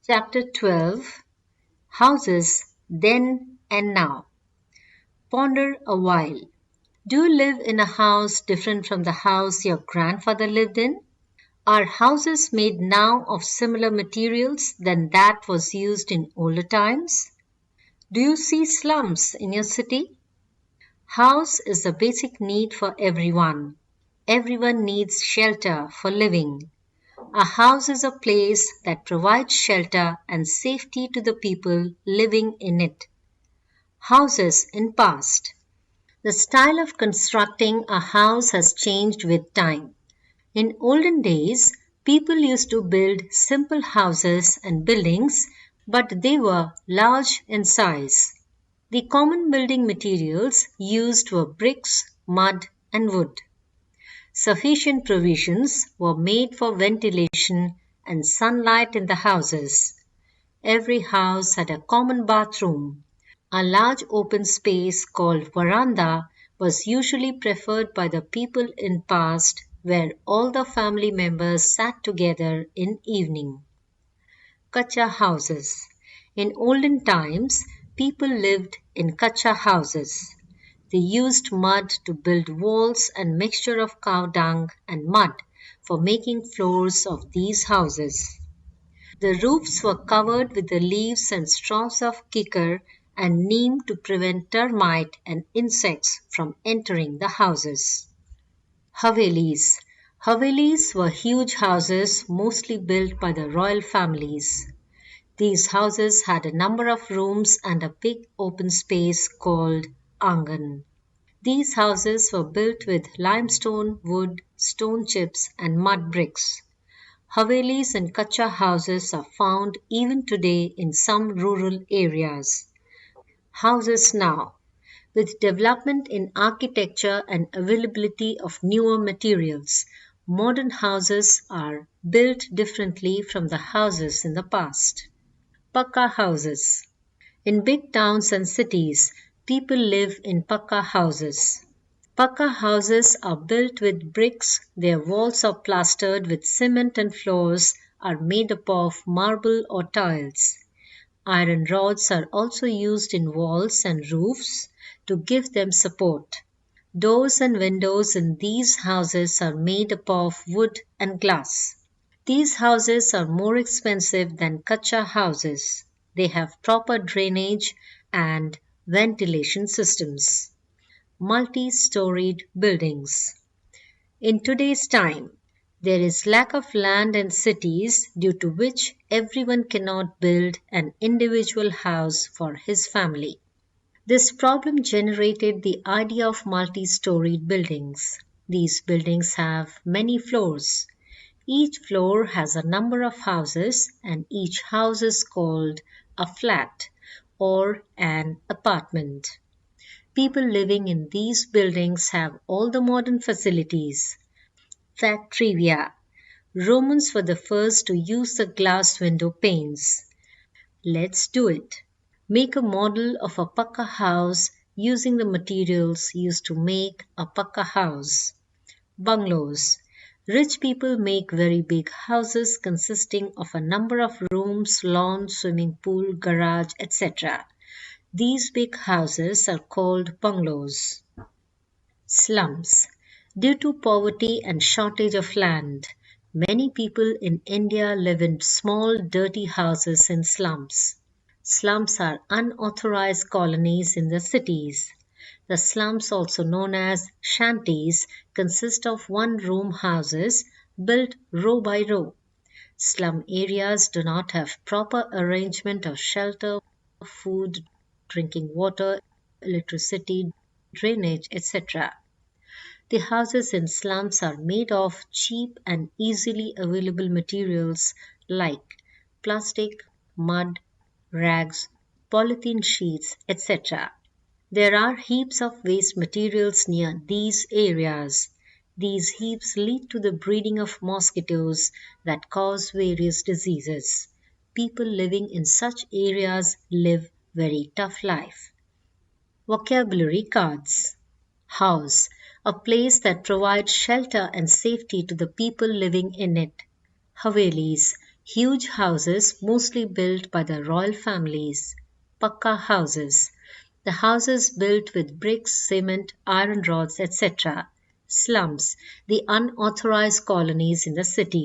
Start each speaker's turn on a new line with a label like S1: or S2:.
S1: Chapter 12 Houses Then and Now. Ponder a while. Do you live in a house different from the house your grandfather lived in? Are houses made now of similar materials than that was used in older times? Do you see slums in your city? House is a basic need for everyone. Everyone needs shelter for living. A house is a place that provides shelter and safety to the people living in it. Houses in past. The style of constructing a house has changed with time. In olden days, people used to build simple houses and buildings, but they were large in size. The common building materials used were bricks, mud, and wood. Sufficient provisions were made for ventilation and sunlight in the houses. Every house had a common bathroom. A large open space called veranda was usually preferred by the people in past where all the family members sat together in evening. Kacha houses. In olden times, people lived in kacha houses. They used mud to build walls and mixture of cow dung and mud for making floors of these houses. The roofs were covered with the leaves and straws of kikar and neem to prevent termite and insects from entering the houses. Havelis. Havelis were huge houses mostly built by the royal families. These houses had a number of rooms and a big open space called angan. These houses were built with limestone, wood, stone chips, and mud bricks. Havelis and kacha houses are found even today in some rural areas. Houses now. With development in architecture and availability of newer materials, modern houses are built differently from the houses in the past. Pakka houses. In big towns and cities, people live in pakka houses. Pakka houses are built with bricks, their walls are plastered with cement and floors are made up of marble or tiles. Iron rods are also used in walls and roofs to give them support. Doors and windows in these houses are made up of wood and glass. These houses are more expensive than kacha houses. They have proper drainage and ventilation systems. Multi-storied buildings. In today's time, there is lack of land in cities due to which everyone cannot build an individual house for his family. This problem generated the idea of multi-storied buildings. These buildings have many floors. Each floor has a number of houses and each house is called a flat or an apartment. People living in these buildings have all the modern facilities. Fact trivia. Romans were the first to use the glass window panes. Let's do it. Make a model of a pakka house using the materials used to make a pakka house. Bungalows. Rich people make very big houses consisting of a number of rooms, lawn, swimming pool, garage, etc. These big houses are called bungalows. Slums. Due to poverty and shortage of land, many people in India live in small, dirty houses in slums. Slums are unauthorized colonies in the cities. The slums, also known as shanties, consist of one-room houses built row by row. Slum areas do not have proper arrangement of shelter, food, drinking water, electricity, drainage, etc. The houses in slums are made of cheap and easily available materials like plastic, mud, rags, polythene sheets, etc. There are heaps of waste materials near these areas. These heaps lead to the breeding of mosquitoes that cause various diseases. People living in such areas live very tough life. Vocabulary cards. House, a place that provides shelter and safety to the people living in it. Havelis, Huge houses mostly built by the royal families. Pakka houses. The houses built with bricks, cement, iron rods, etc. Slums. The unauthorized colonies in the city.